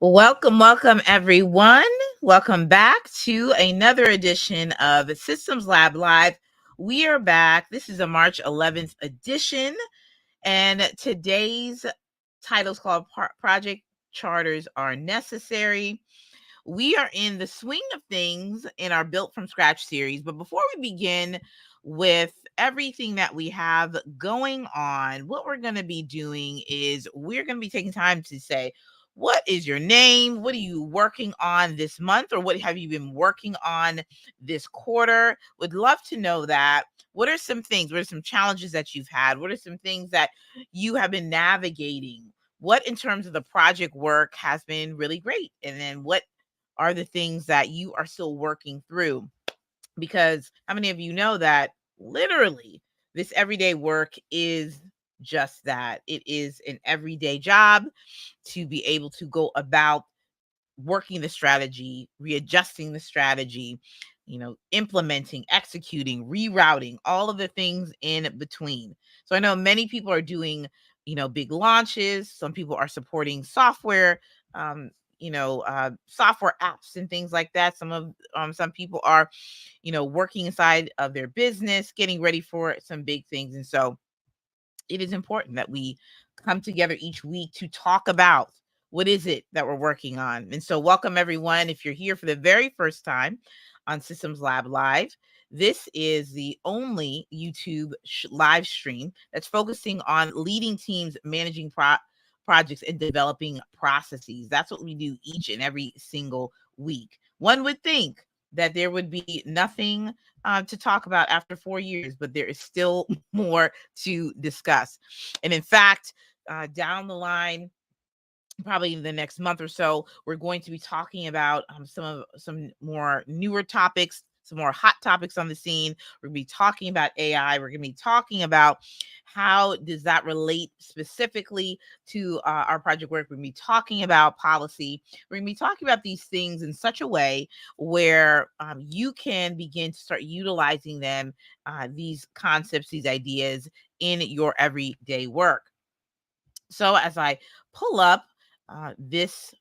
Welcome, everyone. Welcome back to another edition of Systems Lab Live. We are back. This is a March 11th edition, and today's title is called Project Charters Are Necessary. We are in the swing of things in our Built from Scratch series. But before we begin with everything that we have going on, what we're going to be doing is we're going to be taking time to say, what is your name? What are you working on this month? Or what have you been working on this quarter? Would love to know that. What are some things? What are some challenges that you've had? What are some things that you have been navigating? What in terms of the project work has been really great? And then what are the things that you are still working through? Because how many of you know that literally this everyday work is just that? It is an everyday job to be able to go about working the strategy, readjusting the strategy, implementing, executing, rerouting, all of the things in between. So I know many people are doing, big launches. Some people are supporting software, software apps and things like that. Some people are, working inside of their business, getting ready for some big things. And so it is important that we come together each week to talk about what is it that we're working on. And so welcome everyone. If you're here for the very first time on Systems Lab Live, this is the only YouTube live stream that's focusing on leading teams, managing projects, and developing processes. That's what we do each and every single week. One would think that there would be nothing to talk about after 4 years, but there is still more to discuss. And in fact, down the line, probably in the next month or so, we're going to be talking about some more newer topics, some more hot topics on the scene. We're going to be talking about AI. We're going to be talking about how does that relate specifically to our project work. We're going to be talking about policy. We're going to be talking about these things in such a way where you can begin to start utilizing them, these concepts, these ideas in your everyday work. So as I pull up this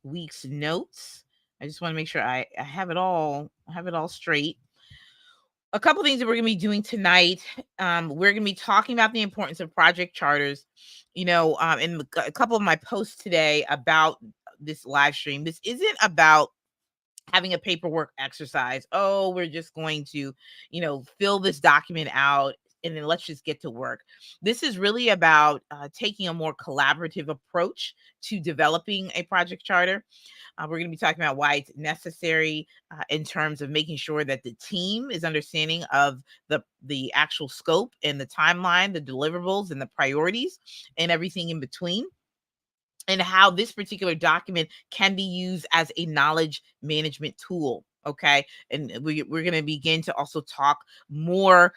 week's notes, I just want to make sure I have it all. I have it all straight. A couple things that we're going to be doing tonight. We're going to be talking about the importance of project charters. In a couple of my posts today about this live stream, this isn't about having a paperwork exercise. Oh, we're just going to, fill this document out and then let's just get to work. This is really about taking a more collaborative approach to developing a project charter. We're going to be talking about why it's necessary in terms of making sure that the team is understanding of the actual scope and the timeline, the deliverables and the priorities and everything in between, and how this particular document can be used as a knowledge management tool. Okay. And we're going to begin to also talk more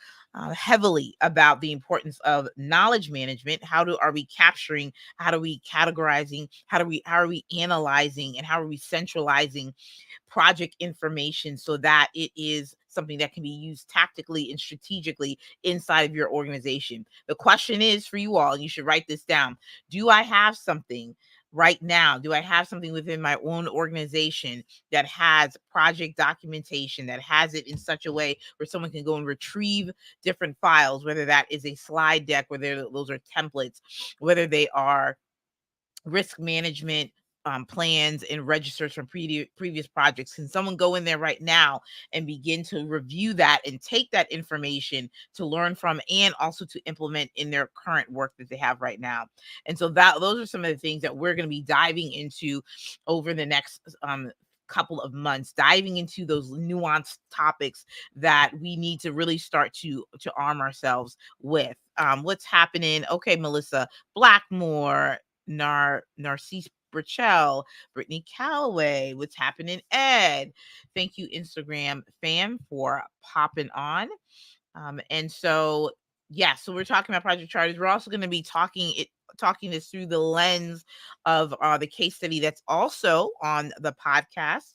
heavily about the importance of knowledge management. Are we capturing? How are we categorizing? How are we analyzing? And how are we centralizing project information so that it is something that can be used tactically and strategically inside of your organization? The question is for you all, and you should write this down. Do I have something right now? Do I have something within my own organization that has project documentation, that has it in such a way where someone can go and retrieve different files, whether that is a slide deck, whether those are templates, whether they are risk management plans and registers from previous projects? Can someone go in there right now and begin to review that and take that information to learn from and also to implement in their current work that they have right now? And so those are some of the things that we're going to be diving into over the next couple of months, diving into those nuanced topics that we need to really start to arm ourselves with. What's happening? Okay, Melissa Blackmore, Narcisse Burchell, Brittany Calloway, what's happening, Ed? Thank you, Instagram fam, for popping on. And so, so we're talking about project charters. We're also going to be talking this through the lens of the case study that's also on the podcast.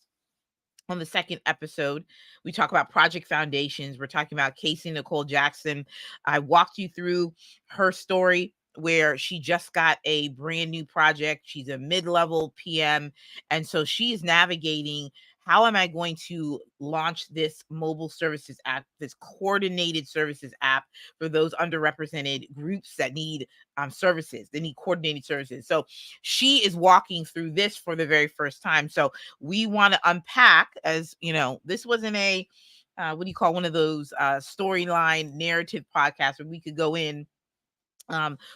On the second episode, we talk about project foundations. We're talking about Casey Nicole Jackson. I walked you through her story where she just got a brand new project. She's a mid-level PM. And so she's navigating, how am I going to launch this mobile services app, this coordinated services app for those underrepresented groups that need services, they need coordinated services. So she is walking through this for the very first time. So we want to unpack, as you know, this wasn't a what do you call, one of those storyline narrative podcasts where we could go in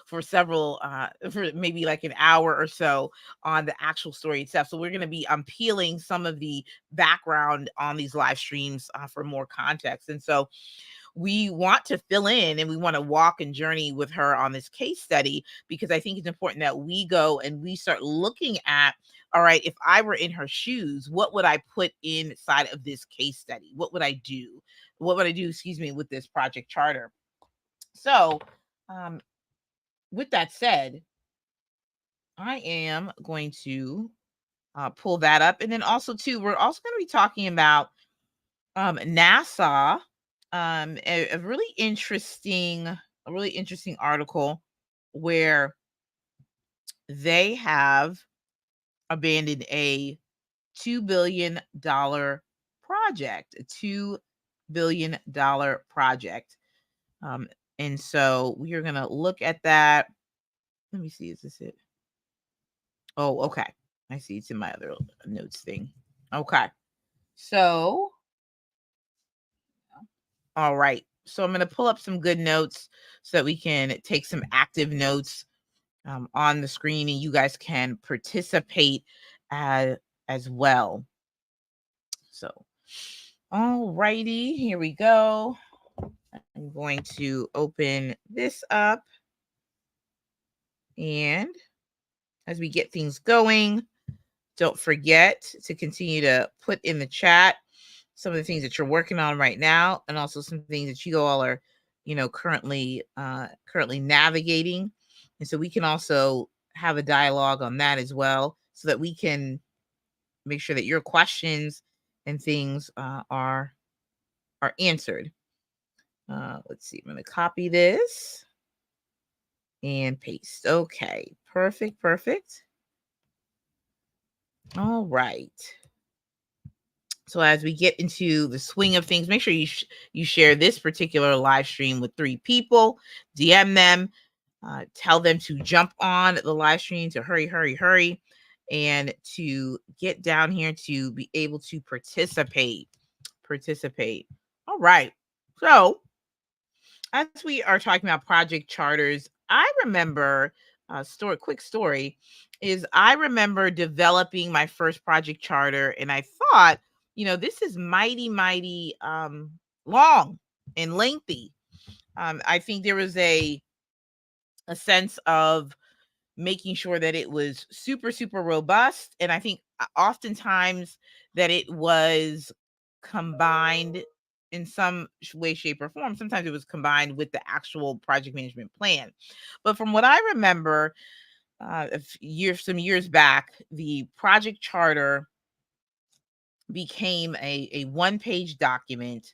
for several for maybe like an hour or so on the actual story itself. So we're going to be peeling some of the background on these live streams for more context. And so we want to fill in and we want to walk and journey with her on this case study, because I think it's important that we go and we start looking at, all right, if I were in her shoes, what would I put inside of this case study? What would I do? What would I do, excuse me, with this project charter? So with that said, I am going to pull that up. And then also too, we're also going to be talking about NASA, a really interesting article where they have abandoned a $2 billion project, a $2 billion project. And so we are going to look at that. Let me see. Is this it? Oh, okay. I see it's in my other notes thing. Okay. So, all right. So I'm going to pull up some good notes so that we can take some active notes on the screen, and you guys can participate as well. So, all righty, here we go. I'm going to open this up, and as we get things going, don't forget to continue to put in the chat some of the things that you're working on right now, and also some things that you all are, currently navigating. And so we can also have a dialogue on that as well, so that we can make sure that your questions and things are answered. Let's see. I'm going to copy this and paste. Okay, perfect. All right. So as we get into the swing of things, make sure you share this particular live stream with 3 people, DM them, tell them to jump on the live stream, to hurry, and to get down here to be able to participate. All right. So as we are talking about project charters, I remember quick story is I remember developing my first project charter, and I thought, this is mighty long and lengthy. I think there was a sense of making sure that it was super robust, and I think oftentimes that it was combined in some way, shape, or form. Sometimes it was combined with the actual project management plan. But from what I remember, some years back, the project charter became a one-page document,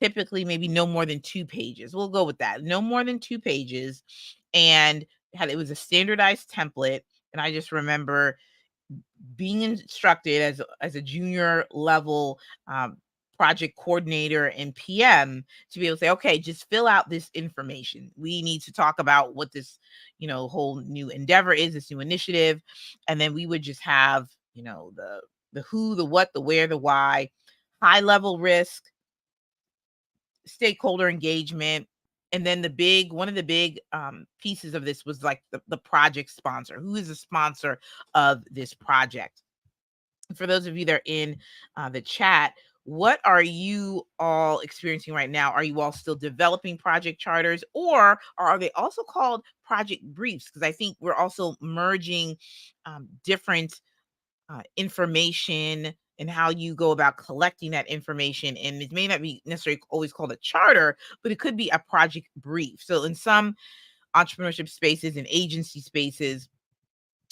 typically maybe no more than 2 pages. We'll go with that. No more than 2 pages. And it was a standardized template. And I just remember being instructed as a junior level project coordinator and PM to be able to say, okay, just fill out this information. We need to talk about what this, whole new endeavor is, this new initiative. And then we would just have, the who, the what, the where, the why, high level risk, stakeholder engagement. And then one of the big pieces of this was like the project sponsor. Who is the sponsor of this project? For those of you that are in the chat, what are you all experiencing right now? Are you all still developing project charters, or are they also called project briefs? Because I think we're also merging different information and how you go about collecting that information. And it may not be necessarily always called a charter, but it could be a project brief. So in some entrepreneurship spaces and agency spaces,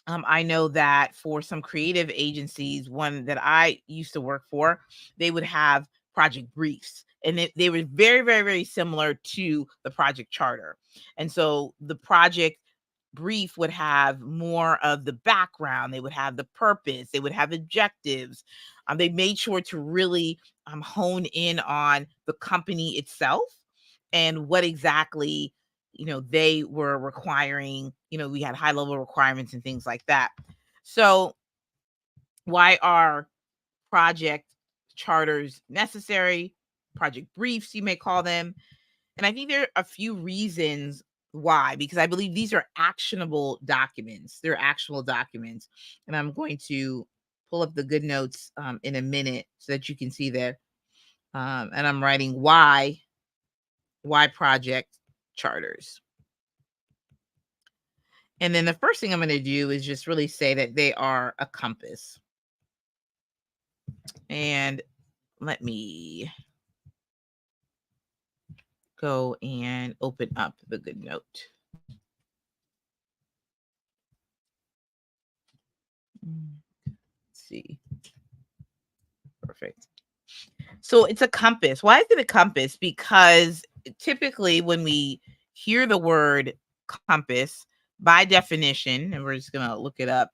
I know that for some creative agencies, one that I used to work for, they would have project briefs, and they were very similar to the project charter. And so the project brief would have more of the background. They would have the purpose. They would have objectives. They made sure to really hone in on the company itself and what exactly they were requiring. We had high level requirements and things like that. So why are project charters necessary? Project briefs, you may call them. And I think there are a few reasons why, because I believe these are actionable documents. They're actual documents. And I'm going to pull up the good notes in a minute so that you can see there. And I'm writing why project charters. And then the first thing I'm going to do is just really say that they are a compass. And let me go and open up the good note. Let's see. Perfect. So it's a compass. Why is it a compass? Because typically when we hear the word compass, by definition, and we're just going to look it up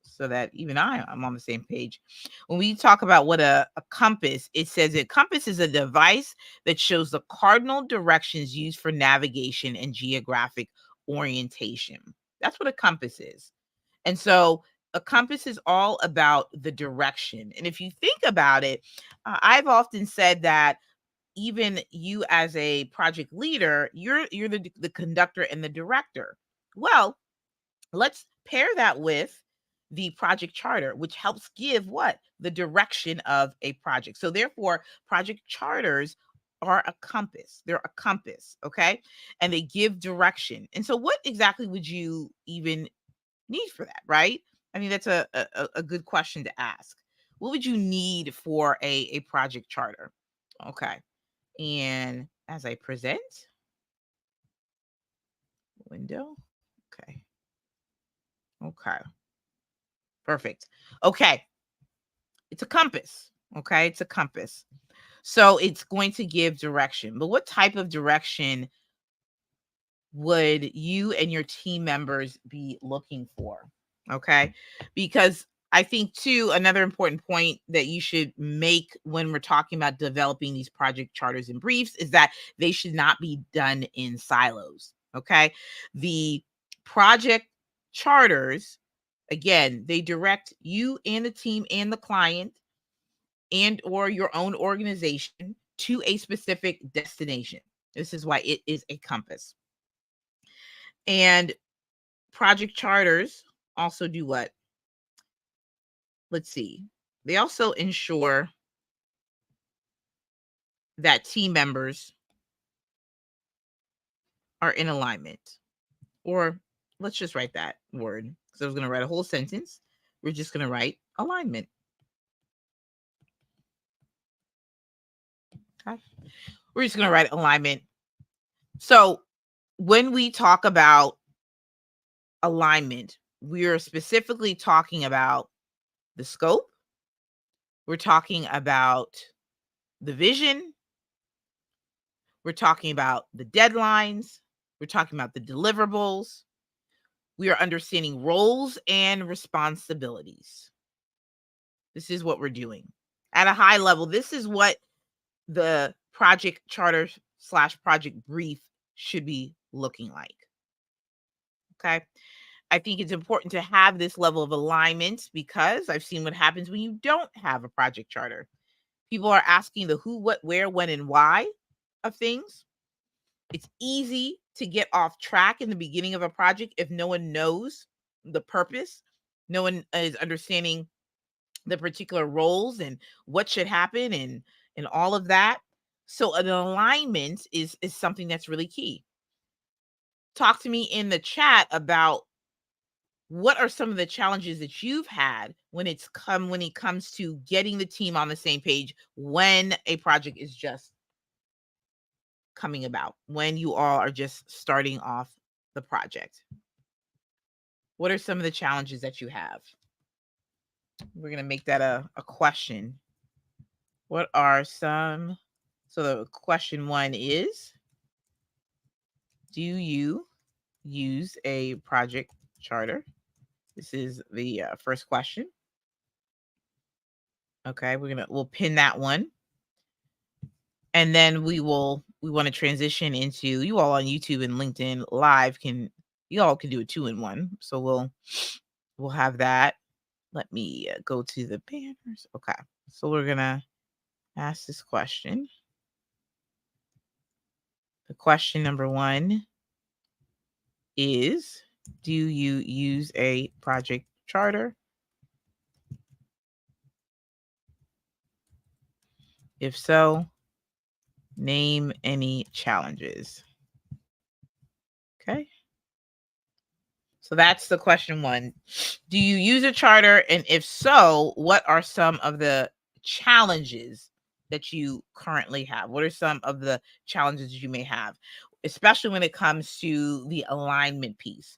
so that even I'm on the same page. When we talk about what a compass, it says a compass is a device that shows the cardinal directions used for navigation and geographic orientation. That's what a compass is. And so a compass is all about the direction. And if you think about it, I've often said that even you as a project leader, you're the conductor and the director. Well, let's pair that with the project charter, which helps give what? The direction of a project. So therefore, project charters are a compass. They're a compass, okay? And they give direction. And so what exactly would you even need for that, right? I mean, that's a good question to ask. What would you need for a project charter? Okay. And as I present, window. Okay. Okay. Perfect. Okay. It's a compass. Okay. It's a compass. So it's going to give direction. But what type of direction would you and your team members be looking for? Okay. Because I think, too, another important point that you should make when we're talking about developing these project charters and briefs is that they should not be done in silos. Okay. The project charters, again, they direct you and the team and the client and or your own organization to a specific destination. This is why it is a compass. And project charters also do what? Let's see. They also ensure that team members are in alignment. Or let's just write that word because I was going to write a whole sentence. We're just going to write alignment. Okay. We're just going to write alignment. So when we talk about alignment, we're specifically talking about the scope. We're talking about the vision. We're talking about the deadlines. We're talking about the deliverables. We are understanding roles and responsibilities. This is what we're doing. At a high level, this is what the project charter / project brief should be looking like. Okay. I think it's important to have this level of alignment because I've seen what happens when you don't have a project charter. People are asking the who, what, where, when, and why of things. It's easy to get off track in the beginning of a project if no one knows the purpose. No one is understanding the particular roles and what should happen and all of that. So an alignment is something that's really key. Talk to me in the chat about what are some of the challenges that you've had when it comes to getting the team on the same page when a project is just coming about, when you all are just starting off the project? What are some of the challenges that you have? We're going to make that a question. What are some? So the question one is, do you use a project charter? This is the first question. Okay, we'll pin that one. And then we want to transition into, you all on YouTube and LinkedIn Live you all can do a 2-in-1. So we'll have that. Let me go to the banners. Okay. So we're going to ask this question. The question number 1 is, do you use a project charter? If so, name any challenges. Okay. So that's the question 1. Do you use a charter? And if so, what are some of the challenges that you currently have? What are some of the challenges you may have, especially when it comes to the alignment piece?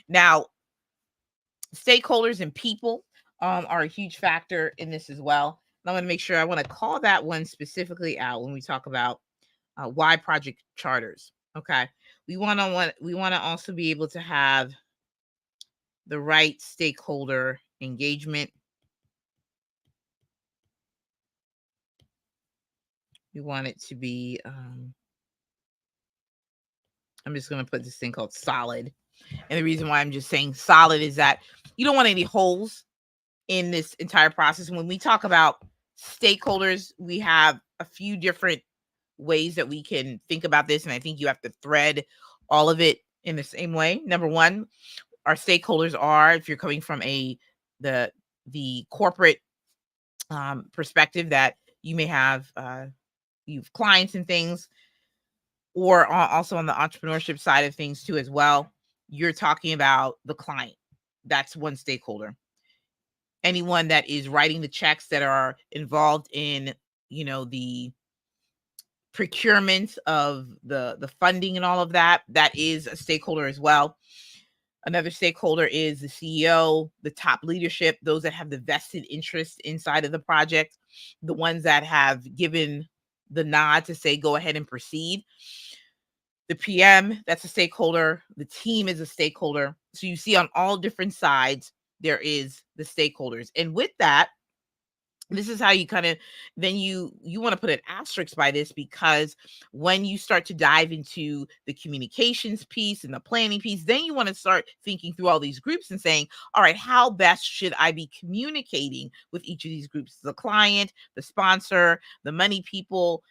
Now, stakeholders and people are a huge factor in this as well. And I want to make sure, I want to call that one specifically out when we talk about why project charters. Okay. We want to also be able to have the right stakeholder engagement. We want it to be, I'm just going to put this thing called solid. And the reason why I'm just saying solid is that you don't want any holes in this entire process. When we talk about stakeholders, we have a few different ways that we can think about this. And I think you have to thread all of it in the same way. Number 1, our stakeholders are, if you're coming from the corporate perspective, that you may have you've clients and things, or also on the entrepreneurship side of things too as well. You're talking about the client. That's one stakeholder. Anyone that is writing the checks, that are involved in, the procurement of the funding and all of that, that is a stakeholder as well. Another stakeholder is the CEO, the top leadership, those that have the vested interest inside of the project, the ones that have given the nod to say, go ahead and proceed. The PM, that's a stakeholder. The team is a stakeholder. So you see on all different sides, there is the stakeholders. And with that, this is how you kind of, then you want to put an asterisk by this, because when you start to dive into the communications piece and the planning piece, then you want to start thinking through all these groups and saying, all right, how best should I be communicating with each of these groups? The client, the sponsor, the money people,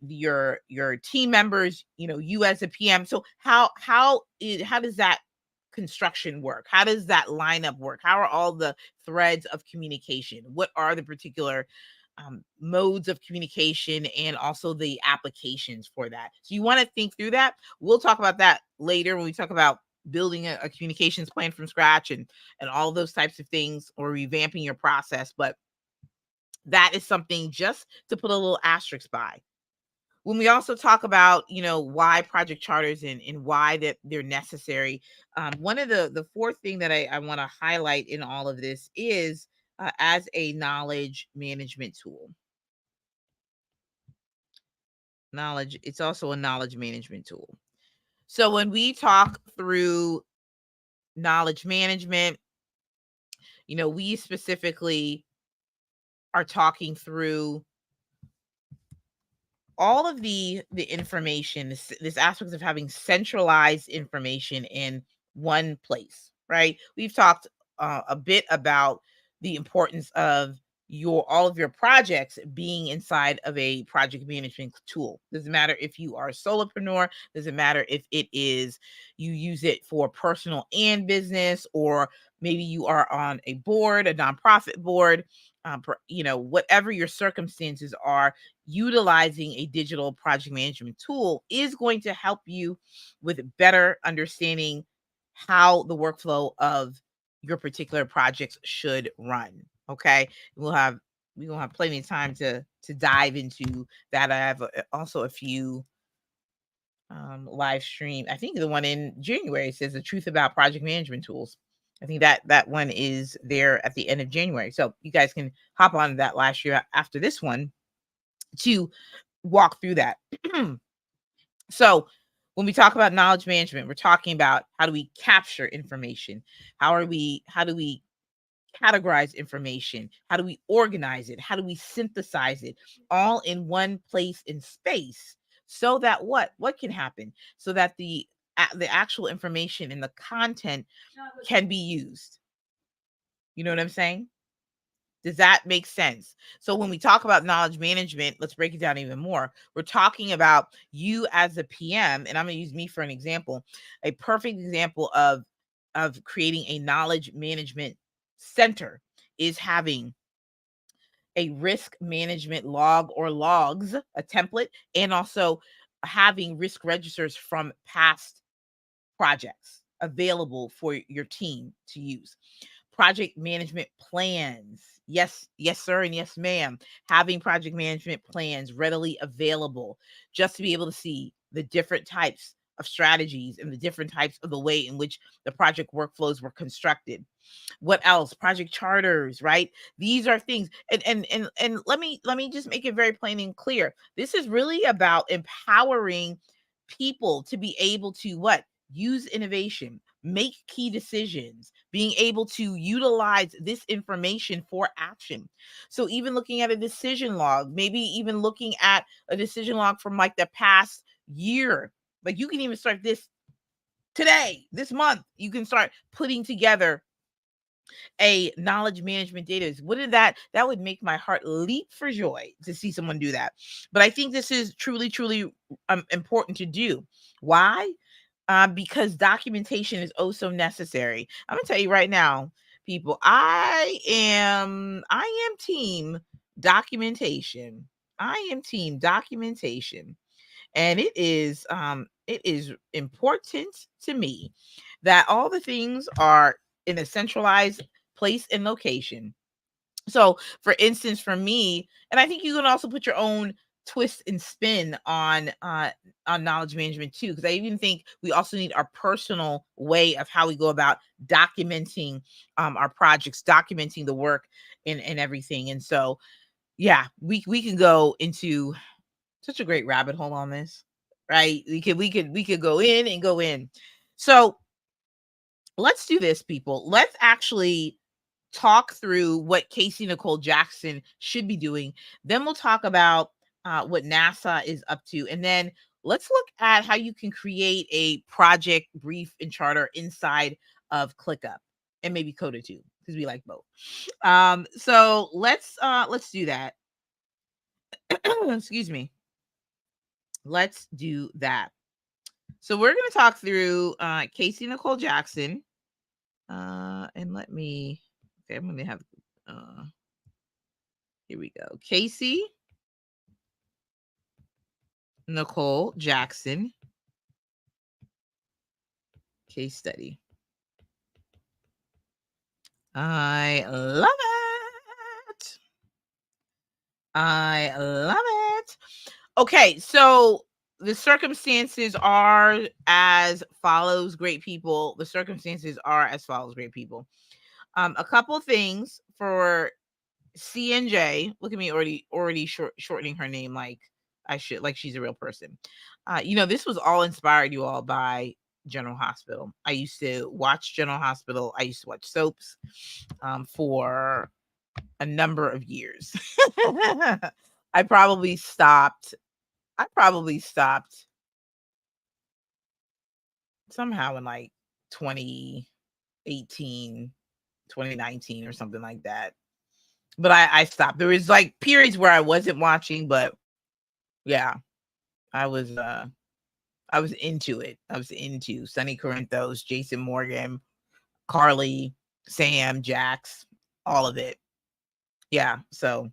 your team members, you as a PM. So how does that construction work? How does that lineup work? How are all the threads of communication? What are the particular modes of communication, and also the applications for that? So you want to think through that. We'll talk about that later when we talk about building a communications plan from scratch and all those types of things, or revamping your process. But that is something just to put a little asterisk by. When we also talk about, why project charters and why that they're necessary, one of the fourth thing that I want to highlight in all of this is as a knowledge management tool. It's also a knowledge management tool. So when we talk through knowledge management, we specifically are talking through all of the information, this aspect of having centralized information in one place, right? We've talked a bit about the importance of all of your projects being inside of a project management tool. Doesn't matter if you are a solopreneur, doesn't matter if it is you use it for personal and business, or maybe you are on a board, a nonprofit board, whatever your circumstances are, utilizing a digital project management tool is going to help you with better understanding how the workflow of your particular projects should run. Okay. We'll have plenty of time to dive into that. I have also a few live stream. I think the one in January says the truth about project management tools. I think that one is there at the end of January. So you guys can hop on that last year after this one to walk through that. So When we talk about knowledge management, we're talking about how do we capture information? How do we categorize information? How do we organize it? How do we synthesize it all in one place in space so that what can happen? So that the actual information and the content can be used. You know what I'm saying? Does that make sense? So when we talk about knowledge management, let's break it down even more. We're talking about you as a PM, and I'm going to use me for an example. A perfect example of creating a knowledge management center is having a risk management log or logs, a template, and also having risk registers from past projects available for your team to use. Project management plans. Yes, yes, sir, and yes, ma'am. Having project management plans readily available just to be able to see the different types of strategies and the different types of the way in which the project workflows were constructed. What else? Project charters, right? These are things, and let me just make it very plain and clear. This is really about empowering people to be able to what? Use innovation, make key decisions, being able to utilize this information for action. So even looking at a decision log, maybe even looking at a decision log from like the past year, like you can even start this today, this month, you can start putting together a knowledge management data. Wouldn't that would make my heart leap for joy to see someone do that. But I think this is truly important to do. Why? Because documentation is oh so necessary. I'm gonna tell you right now, people, I am team documentation. I am team documentation. And it is important to me that all the things are in a centralized place and location. So for instance, for me, and I think you can also put your own twist and spin on knowledge management too, because I even think we also need our personal way of how we go about documenting our projects, documenting the work and everything. And so yeah, we can go into such a great rabbit hole on this, right? We could go in and go in. So let's do this, people. Let's actually talk through what Casey Nicole Jackson should be doing. Then we'll talk about what NASA is up to, and then let's look at how you can create a project brief and charter inside of ClickUp, and maybe Coda too, because we like both. So let's do that. Excuse me. Let's do that. So we're going to talk through Casey Nicole Jackson. And let me, okay, I'm going to have, here we go. Casey Nicole Jackson case study. I love it. I love it. Okay, so the circumstances are as follows, great people. The circumstances are as follows, great people. A couple things for CNJ. Look at me already shortening her name like I should, like she's a real person. This was all inspired, you all, by General Hospital. I used to watch General Hospital. I used to watch soaps for a number of years. I probably stopped. I probably stopped somehow in like 2018, 2019 or something like that. But I stopped. There was like periods where I wasn't watching, but yeah, I was I was into it. I was into Sonny Corinthos, Jason Morgan, Carly, Sam, Jax, all of it. Yeah. So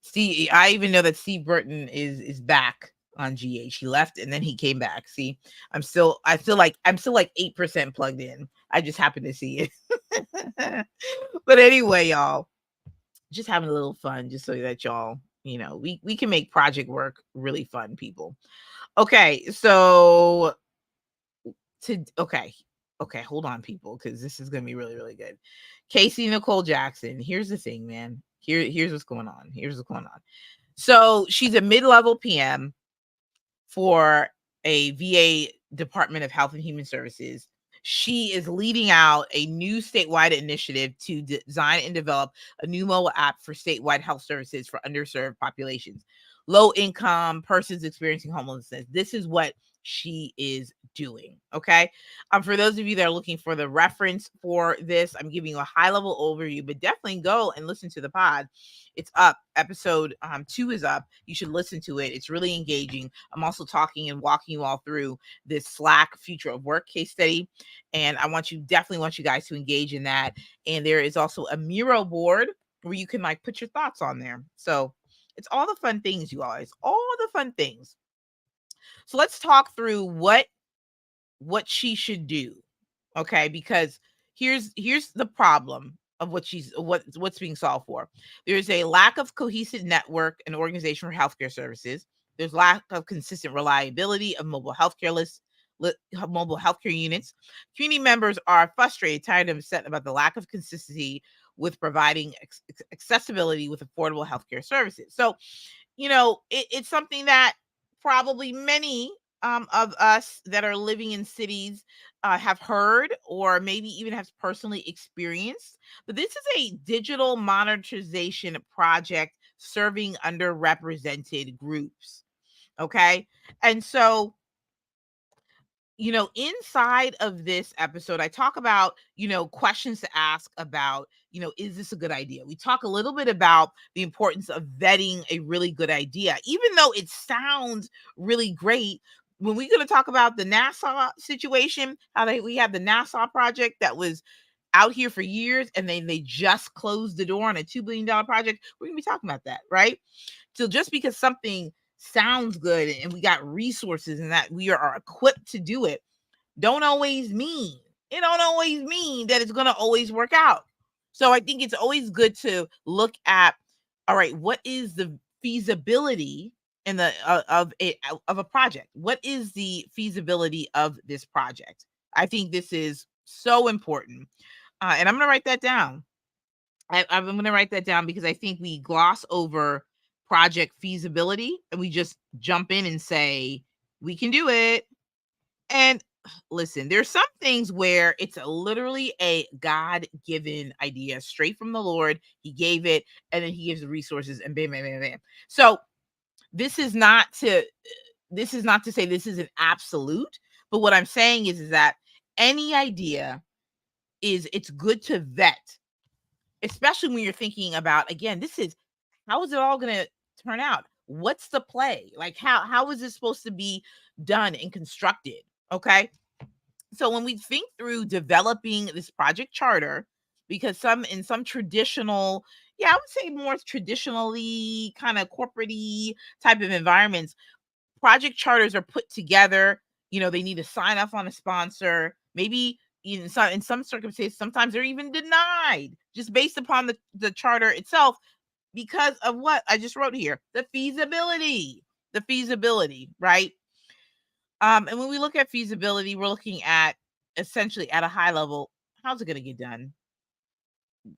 see, I even know that Steve Burton is back on GH. He left and then he came back. See, I feel like I'm still like 8% plugged in. I just happen to see it. But anyway, y'all, just having a little fun just so that y'all, we can make project work really fun, people. Okay, so okay, hold on, people, because this is gonna be really, really good. Casey Nicole Jackson. Here's the thing, man. Here's what's going on. So she's a mid-level PM for a VA Department of Health and Human Services. She is leading out a new statewide initiative to design and develop a new mobile app for statewide health services for underserved populations, low income persons experiencing homelessness. This is what she is doing. Okay. For those of you that are looking for the reference for this, I'm giving you a high level overview, but definitely go and listen to the pod. It's up. Episode 2 is up. You should listen to it. It's really engaging. I'm also talking and walking you all through this Slack future of work case study. And definitely want you guys to engage in that. And there is also a Miro board where you can like put your thoughts on there. So it's all the fun things, you guys, all the fun things. So let's talk through what she should do. Okay, because here's the problem of what's being solved for. There's a lack of cohesive network and organization for healthcare services. There's lack of consistent reliability of mobile mobile healthcare units. Community members are frustrated, tired, and upset about the lack of consistency with providing accessibility with affordable healthcare services. So, it's something that probably many of us that are living in cities have heard or maybe even have personally experienced. But this is a digital monetization project serving underrepresented groups. Okay. And so, inside of this episode, I talk about, questions to ask about, is this a good idea? We talk a little bit about the importance of vetting a really good idea, even though it sounds really great. When we're going to talk about the NASA situation, we have the NASA project that was out here for years and they just closed the door on a $2 billion project. We're going to be talking about that, right? So just because something sounds good and we got resources and that we are equipped to do it, don't always mean that it's going to always work out. So I think it's always good to look at, all right, what is the feasibility in the of a project? What is the feasibility of this project? I think this is so important, and I'm going to write that down. I'm going to write that down because I think we gloss over project feasibility and we just jump in and say we can do it. And listen, there's some things where it's literally a God-given idea straight from the Lord. He gave it, and then he gives the resources, and bam, bam, bam, bam. So this is not to say this is an absolute, but what I'm saying is that any idea it's good to vet, especially when you're thinking about, again, how is it all going to turn out? What's the play? Like how is this supposed to be done and constructed? Okay. So when we think through developing this project charter, because in some traditional, I would say more traditionally kind of corporate-y type of environments, project charters are put together. They need to sign off on a sponsor. Maybe in some circumstances, sometimes they're even denied just based upon the charter itself because of what I just wrote here, the feasibility, right? And when we look at feasibility, we're looking at essentially at a high level, how's it going to get done?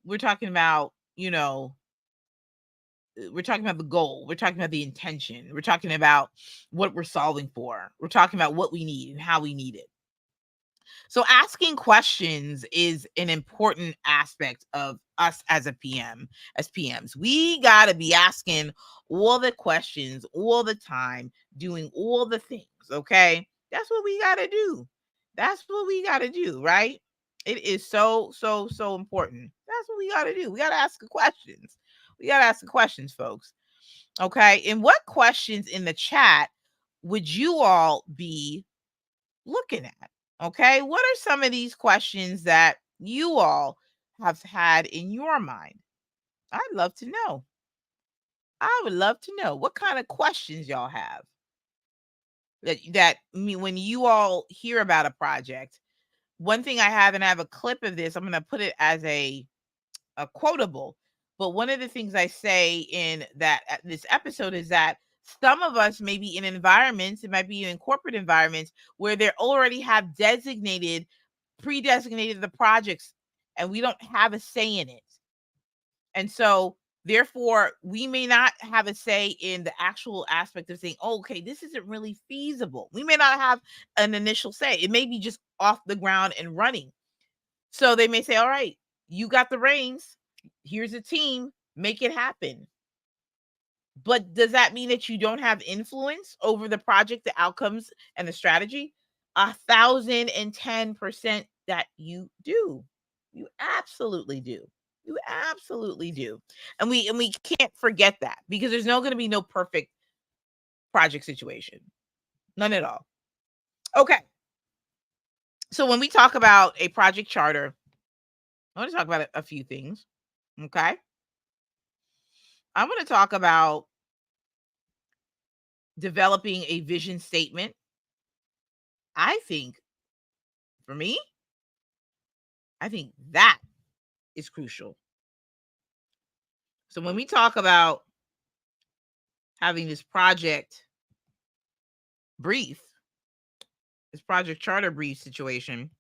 We're talking about, we're talking about the goal. We're talking about the intention. We're talking about what we're solving for. We're talking about what we need and how we need it. So asking questions is an important aspect of us as PMs. We got to be asking all the questions all the time, doing all the things, okay? That's what we got to do. That's what we got to do, right? It is so, so, so important. That's what we got to do. We got to ask the questions. We got to ask the questions, folks. Okay. And what questions in the chat would you all be looking at? Okay. What are some of these questions that you all have had in your mind? I'd love to know. I would love to know what kind of questions y'all have when you all hear about a project. One thing I have, and I have a clip of this, I'm going to put it as a quotable. But one of the things I say in this episode is that some of us may be in environments, it might be in corporate environments where they already have pre-designated the projects, and we don't have a say in it. And so Therefore, we may not have a say in the actual aspect of saying, oh, okay, this isn't really feasible. We may not have an initial say. It may be just off the ground and running. So they may say, all right, you got the reins. Here's a team. Make it happen. But does that mean that you don't have influence over the project, the outcomes, and the strategy? 1,010% that you do. You absolutely do. You absolutely do. And we can't forget that, because there's going to be no perfect project situation. None at all. Okay. So when we talk about a project charter, I want to talk about a few things. Okay. I'm going to talk about developing a vision statement. I think, for me, I think that is crucial. So when we talk about having this project brief, this project charter brief situation,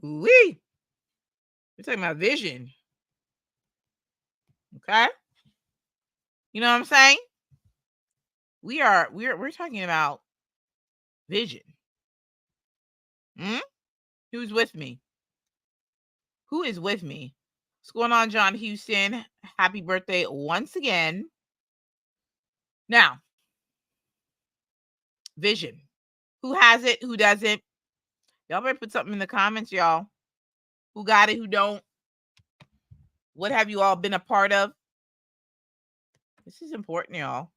we're talking about vision. Okay. You know what I'm saying? We're talking about vision. Who's with me? Who is with me? What's going on, John Houston? Happy birthday once again. Now, vision. Who has it? Who doesn't? Y'all better put something in the comments, y'all. Who got it? Who don't? What have you all been a part of? This is important, y'all.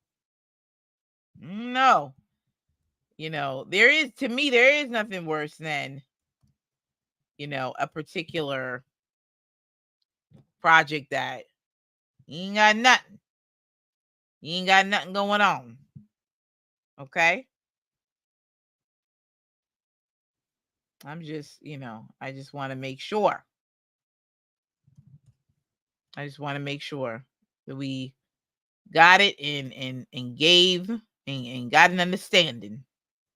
No. There is nothing worse than, a particular project that you ain't got nothing. You ain't got nothing going on. Okay? I'm just, I just want to make sure. I just want to make sure that we got it and gave and got an understanding.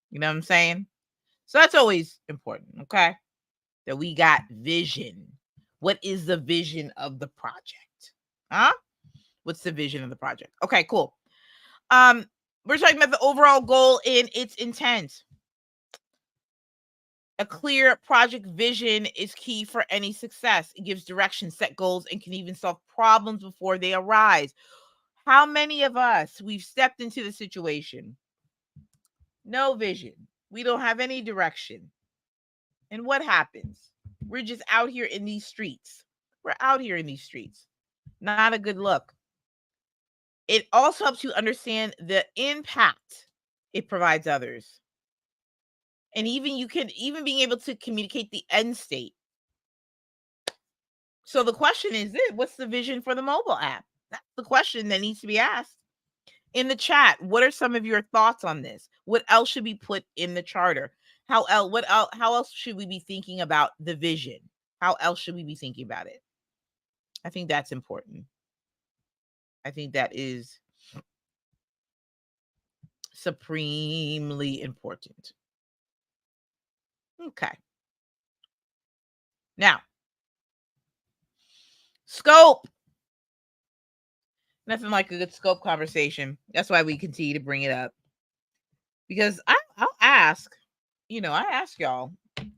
You know what I'm saying? So that's always important, okay? That we got vision. What is the vision of the project? Huh? What's the vision of the project? Okay, cool. We're talking about the overall goal and its intent. A clear project vision is key for any success. It gives direction, set goals, and can even solve problems before they arise. How many of us, we've stepped into the situation? No vision. We don't have any direction. And what happens? We're just out here in these streets. We're out here in these streets. Not a good look. It also helps you understand the impact it provides others. And even being able to communicate the end state. So the question is this: what's the vision for the mobile app? That's the question that needs to be asked. In the chat, what are some of your thoughts on this? What else should be put in the charter? How else should we be thinking about the vision? How else should we be thinking about it? I think that's important. I think that is supremely important. Okay. Now, scope. Nothing like a good scope conversation. That's why we continue to bring it up. Because I'll ask, I ask y'all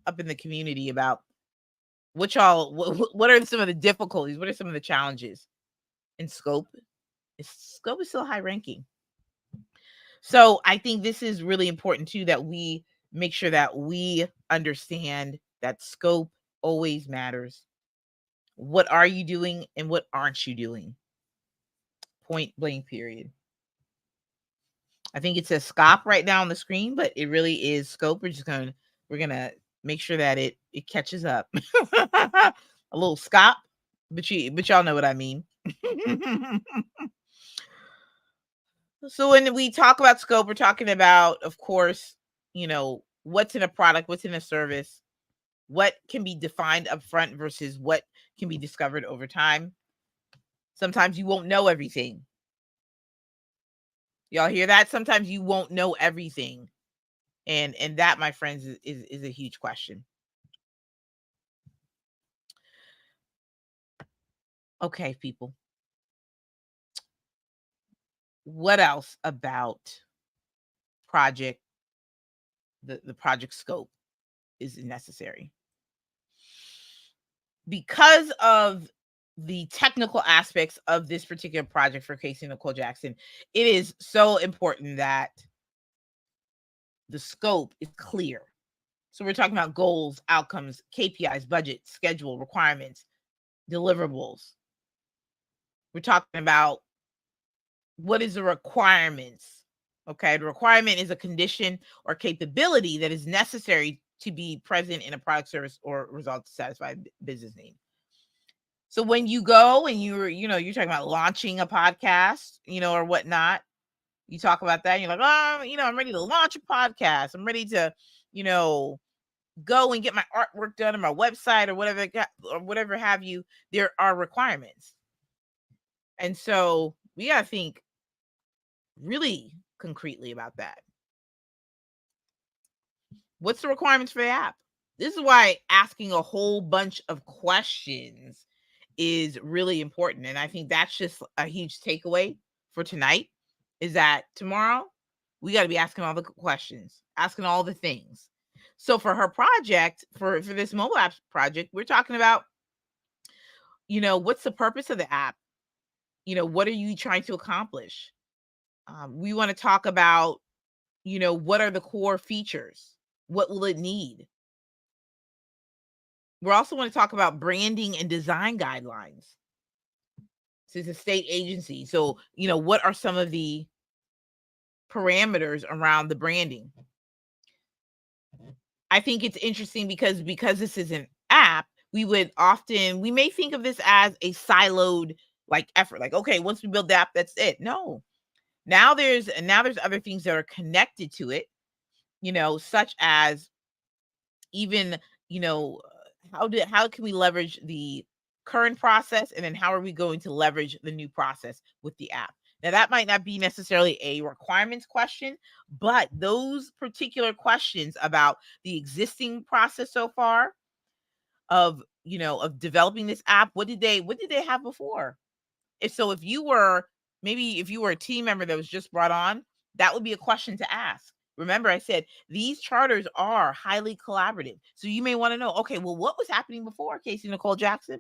up in the community about what are some of the difficulties? What are some of the challenges in scope? Scope is still high ranking. So I think this is really important too, that we make sure that we understand that scope always matters. What are you doing and what aren't you doing? Point blank, period. I think it says SCOP right now on the screen, but it really is scope. We're gonna make sure that it catches up. A little SCOP, but y'all know what I mean. So when we talk about scope, we're talking about, of course, what's in a product, what's in a service, what can be defined upfront versus what can be discovered over time. Sometimes you won't know everything. Y'all hear that? Sometimes you won't know everything. And that, my friends, is a huge question. Okay, people. What else about project the project scope is necessary? Because of the technical aspects of this particular project for Casey Nicole Jackson, it is so important that the scope is clear. So we're talking about goals, outcomes, KPIs, budget, schedule, requirements, deliverables. We're talking about what is the requirements. Okay, the requirement is a condition or capability that is necessary to be present in a product, service, or result to satisfy business need. So when you go and you're talking about launching a podcast, or whatnot, you talk about that and you're like, oh, I'm ready to launch a podcast. I'm ready to, you know, go and get my artwork done on my website or whatever have you. There are requirements. And so we got to think really concretely about that. What's the requirements for the app? This is why asking a whole bunch of questions is really important. And I think that's just a huge takeaway for tonight, is that tomorrow we got to be asking all the questions, asking all the things. So for her project, for this mobile app project, we're talking about, what's the purpose of the app? What are you trying to accomplish? We want to talk about, what are the core features? What will it need? We also want to talk about branding and design guidelines. So it's a state agency. So, what are some of the parameters around the branding? I think it's interesting because this is an app, we may think of this as a siloed like effort. Like, okay, once we build the app, that's it. No. Now there's other things that are connected to it, such as even, how can we leverage the current process, and then how are we going to leverage the new process with the app? Now that might not be necessarily a requirements question, but those particular questions about the existing process so far of developing this app, what did they have before? If you were a team member that was just brought on, that would be a question to ask. Remember, I said these charters are highly collaborative. So you may want to know, okay, well, what was happening before, Casey Nicole Jackson?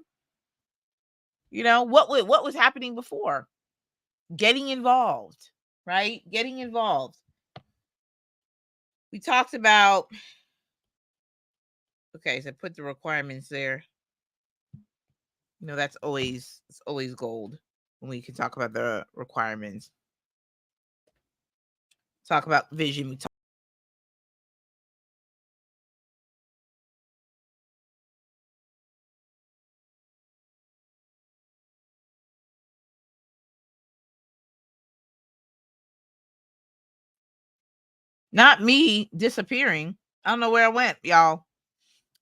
What was happening before? Getting involved, right? Getting involved. We talked about, okay, so put the requirements there. It's always gold when we can talk about the requirements. Talk about vision. Not me disappearing. I don't know where I went, y'all.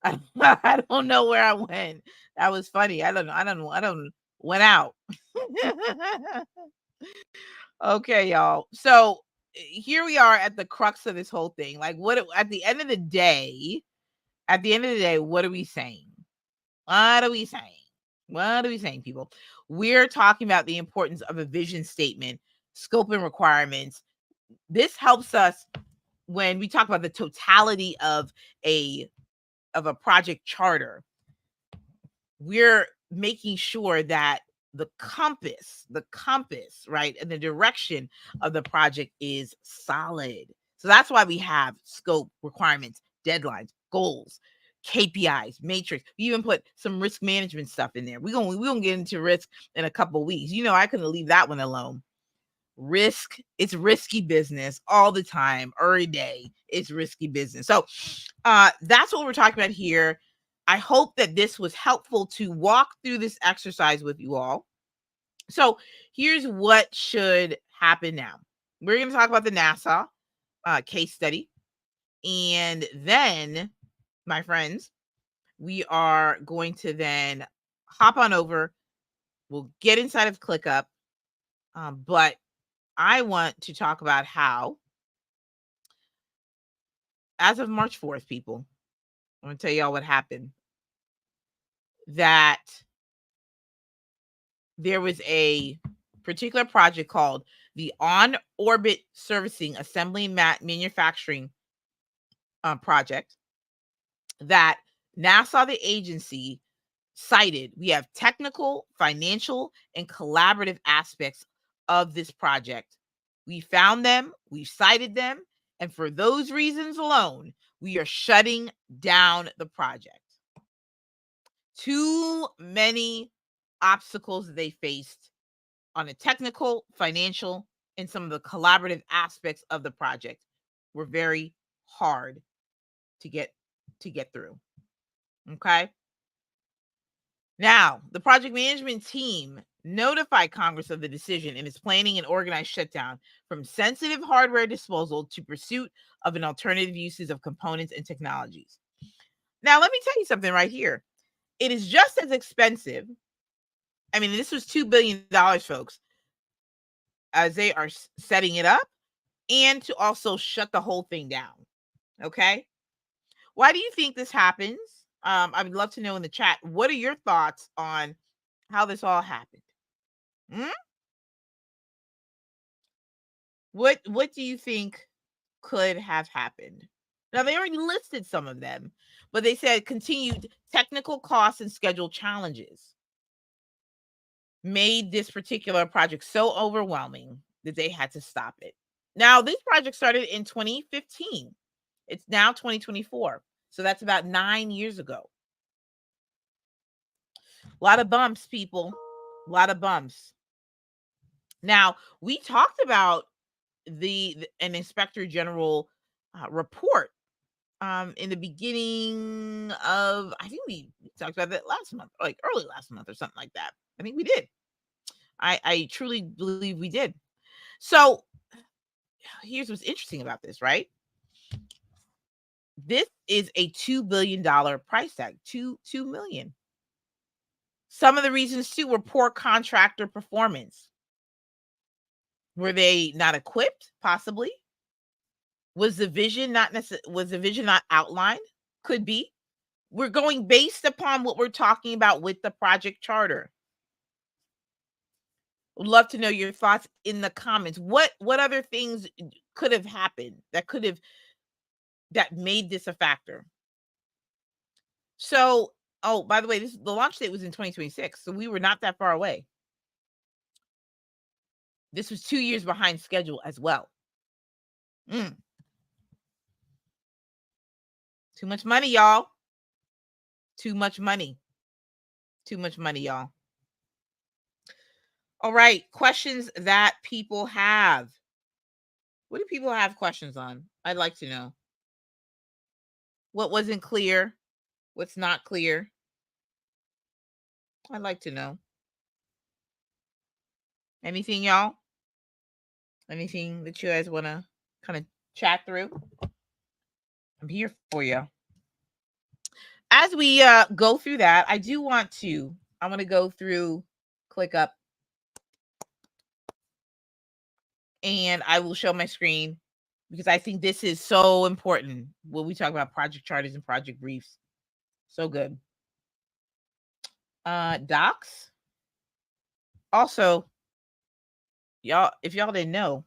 I don't know where I went. That was funny. I don't went out. Okay, y'all. So here we are at the crux of this whole thing. Like, at the end of the day, what are we saying? What are we saying? What are we saying, people? We're talking about the importance of a vision statement, scope and requirements. This helps us when we talk about the totality of a project charter. We're making sure that the compass, right, and the direction of the project is solid. So that's why we have scope, requirements, deadlines, goals, KPIs, matrix. We even put some risk management stuff in there. We're gonna get into risk in a couple of weeks. I couldn't leave that one alone. Risk, it's risky business all the time, every day. It's risky business. So that's what we're talking about here. I hope that this was helpful to walk through this exercise with you all. So here's what should happen now. We're going to talk about the NASA case study. And then, my friends, we are going to then hop on over. We'll get inside of ClickUp. But I want to talk about how, as of March 4th, people, I'm going to tell y'all what happened. That there was a particular project called the On-Orbit Servicing Assembly and Manufacturing project that NASA, the agency, cited. We have technical, financial, and collaborative aspects of this project. We found them, we cited them, and for those reasons alone, we are shutting down the project. Too many obstacles they faced on a technical, financial, and some of the collaborative aspects of the project were very hard to get through. Okay. Now, the project management team notified Congress of the decision and is planning an organized shutdown from sensitive hardware disposal to pursuit of an alternative uses of components and technologies. Now, let me tell you something right here. It is just as expensive. I mean, this was $2 billion, folks, as they are setting it up and to also shut the whole thing down. Okay. Why do you think this happens? I would love to know in the chat. What are your thoughts on how this all happened? Hmm? What do you think could have happened? Now they already listed some of them, but they said continued technical costs and schedule challenges made this particular project so overwhelming that they had to stop it. Now, this project started in 2015. It's now 2024. So that's about 9 years ago. A lot of bumps, people. A lot of bumps. Now, we talked about an inspector general report in the beginning of, I think we talked about that last month, like early last month or something like that. I think we did. I truly believe we did. So here's what's interesting about this, right? This is a $2 billion price tag, 2 million. Some of the reasons too were poor contractor performance. Were they not equipped? Possibly. Was the vision not outlined? Could be. We're going based upon what we're talking about with the project charter. Would love to know your thoughts in the comments. What other things could have happened that made this a factor? So, oh, by the way, the launch date was in 2026, so we were not that far away. This was 2 years behind schedule as well. Too much money, y'all. Too much money. Too much money, y'all. All right, questions that people have. What do people have questions on? I'd like to know. What wasn't clear? What's not clear? I'd like to know. Anything, y'all? Anything that you guys want to kind of chat through? I'm here for you. As we go through that, I want to go through ClickUp, and I will show my screen because I think this is so important when we talk about project charters and project briefs. So good. Docs. Also, y'all, if y'all didn't know,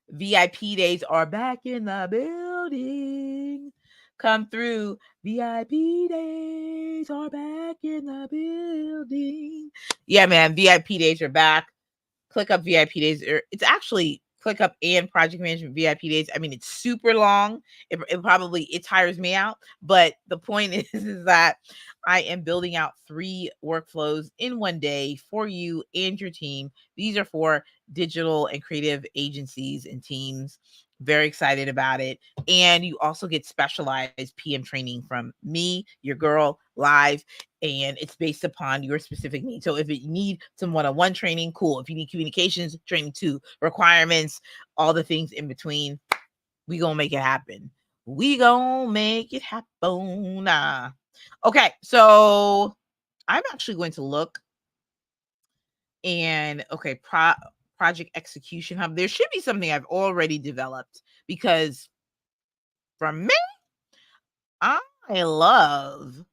VIP days are back in the building. Come through. VIP days are back in the building. Yeah, man. VIP days are back. ClickUp VIP days. It's actually ClickUp and project management VIP days. I mean, it's super long. It tires me out. But the point is that I am building out 3 workflows in one day for you and your team. These are for digital and creative agencies and teams. Very excited about it. And you also get specialized PM training from me, your girl, live. And it's based upon your specific needs. So if you need some one-on-one training, cool. If you need communications training too, requirements, all the things in between, we gonna make it happen. We gonna make it happen. Okay, so I'm actually going to look and project execution hub. There should be something I've already developed because for me, I love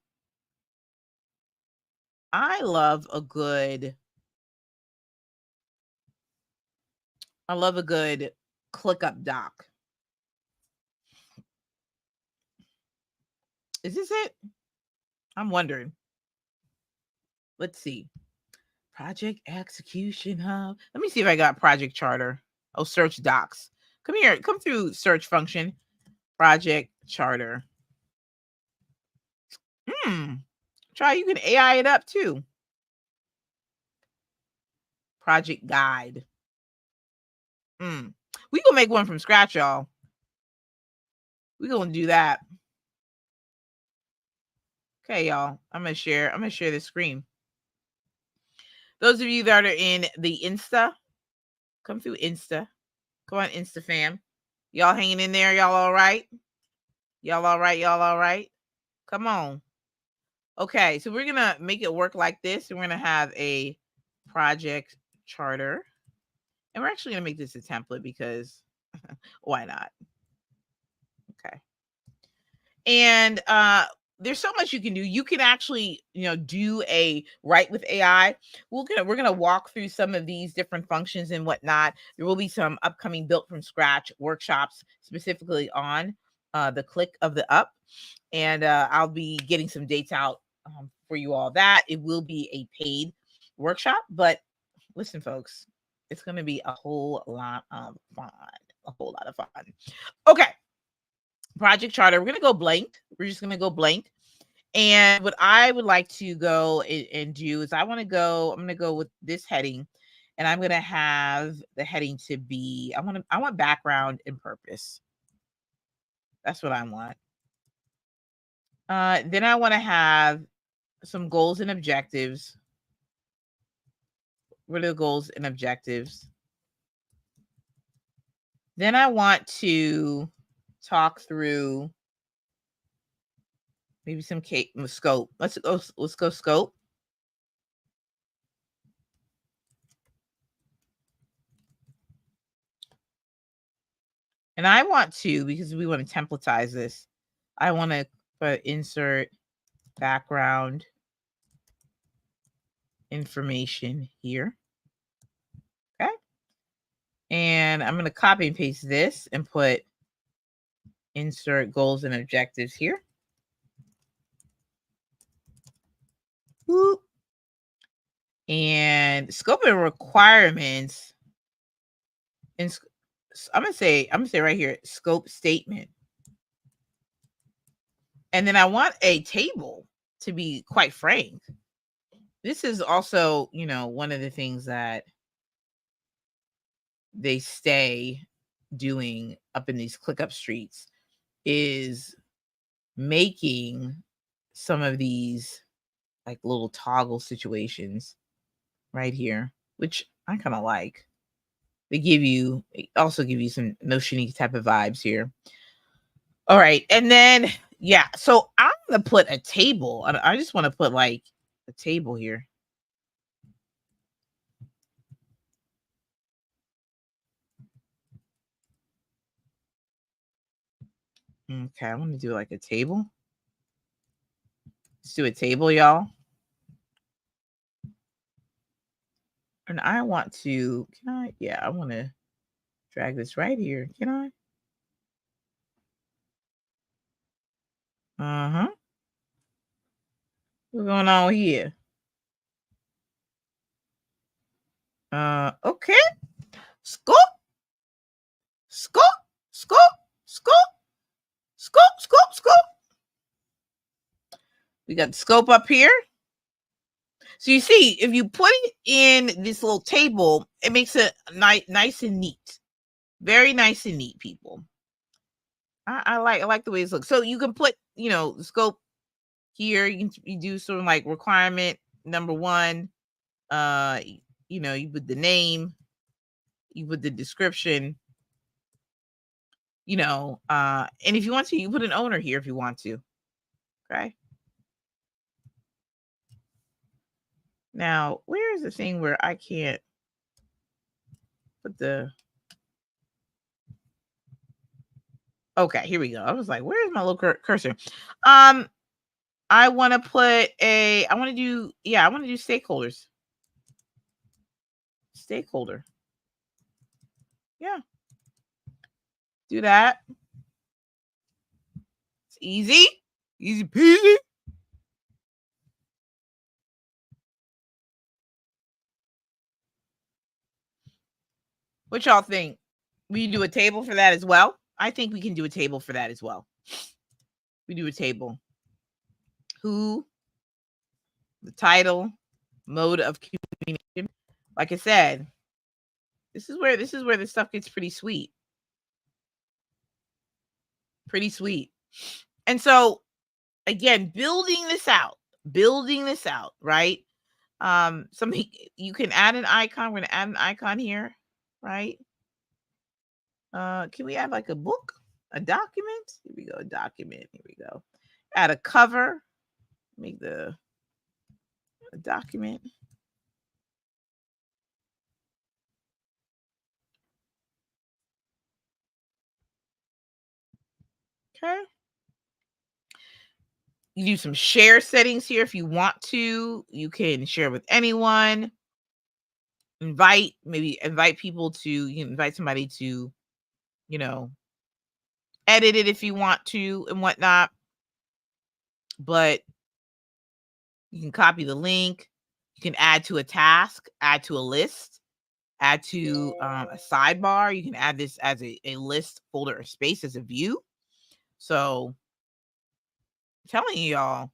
a good I love a good ClickUp doc. Is this it? I'm wondering. Let's see. Project Execution Hub. Let me see if I got Project Charter. Oh, search docs. Come here. Come through search function. Project Charter. Try, you can AI it up too. Project Guide. We gonna make one from scratch, y'all. We gonna do that. Okay, y'all. I'm gonna share the screen. Those of you that are in the Insta, come through Insta. Come on, Insta fam. Y'all hanging in there? Y'all all right? Y'all all right? Y'all all right? Come on. Okay, so we're gonna make it work like this. We're gonna have a project charter. And we're actually gonna make this a template because why not? Okay. And there's so much you can do. You can actually, do a write with AI. We're gonna walk through some of these different functions and whatnot. There will be some upcoming built from scratch workshops specifically on the click of the up, and I'll be getting some dates out for you all. That it will be a paid workshop, but listen, folks, it's gonna be a whole lot of fun. A whole lot of fun. Okay. Project charter. We're going to go blank. We're just going to go blank. And what I would like to go and do is I'm going to go with this heading, and I'm going to have the heading to be, I want background and purpose. That's what I want. Then I want to have some goals and objectives. What are the goals and objectives? Then I want to talk through maybe some scope. Let's go scope. And I want to, because we want to templatize this, I want to put insert background information here. Okay. And I'm going to copy and paste this and put insert goals and objectives here. Whoop. And scope and requirements. And I'm gonna say right here, scope statement. And then I want a table, to be quite frank. This is also, one of the things that they stay doing up in these ClickUp streets is making some of these like little toggle situations right here, which I kind of like. They also give you some notiony type of vibes here. All right. And then, yeah, so I'm going to put a table. I just want to put like a table here. Okay, I want to do like a table. Let's do a table, y'all. And I want to, I want to drag this right here. Can I? What's going on here? Okay. Scoop. Scoop. Scoop. Scoop. Scoop. Scoop. Scoop. We got the scope up here. So you see, if you put it in this little table, it makes it nice and neat. Very nice and neat, people. I like the way it looks. So you can put, the scope here. You do sort of like requirement number 1. You put the name, you put the description, and if you want to, you put an owner here if you want to. Okay. Now, where is the thing where I can't put the... Okay, here we go. I was like, where's my little cursor? I want to do stakeholders. Stakeholder. Yeah. Do that. It's easy. Easy peasy. What y'all think? We do a table for that as well? I think we can do a table for that as well. We do a table. Who, the title, mode of communication. Like I said, this is where this stuff gets pretty sweet. Pretty sweet. And so again, building this out, right? Something you can add an icon. We're gonna add an icon here, right? Can we add like a book, a document? Here we go, a document. Here we go. Add a cover. Make a document. Okay. You do some share settings here if you want to. You can share with anyone. Invite people to, you can invite somebody to, you know, edit it if you want to and whatnot. But you can copy the link. You can add to a task, add to a list, add to a sidebar. You can add this as a list, folder, or space as a view. So I'm telling y'all,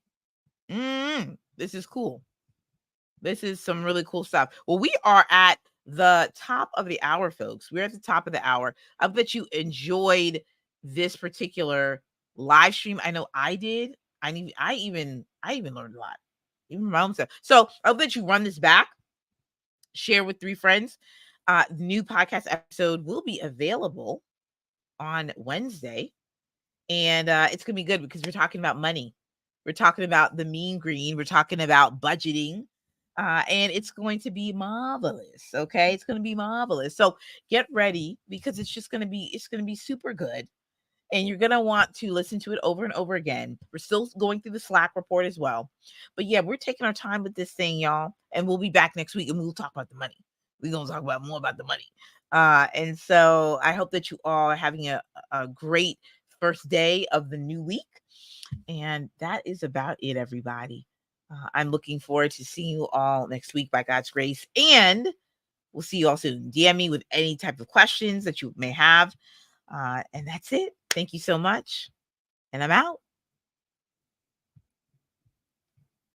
this is cool. This is some really cool stuff. Well, we are at the top of the hour, folks. We're at the top of the hour. I hope that you enjoyed this particular live stream. I know I did. I even learned a lot, even my own stuff. So I hope that you run this back, share with 3 friends. The new podcast episode will be available on Wednesday, and it's gonna be good because we're talking about money. We're talking about the mean green. We're talking about budgeting. And it's going to be marvelous. Okay. It's going to be marvelous. So get ready because it's going to be super good. And you're going to want to listen to it over and over again. We're still going through the Slack report as well. But yeah, we're taking our time with this thing, y'all. And we'll be back next week and we'll talk about the money. We're going to talk about more about the money. And so I hope that you all are having a great first day of the new week. And that is about it, everybody. I'm looking forward to seeing you all next week by God's grace. And we'll see you all soon. DM me with any type of questions that you may have. And that's it. Thank you so much. And I'm out.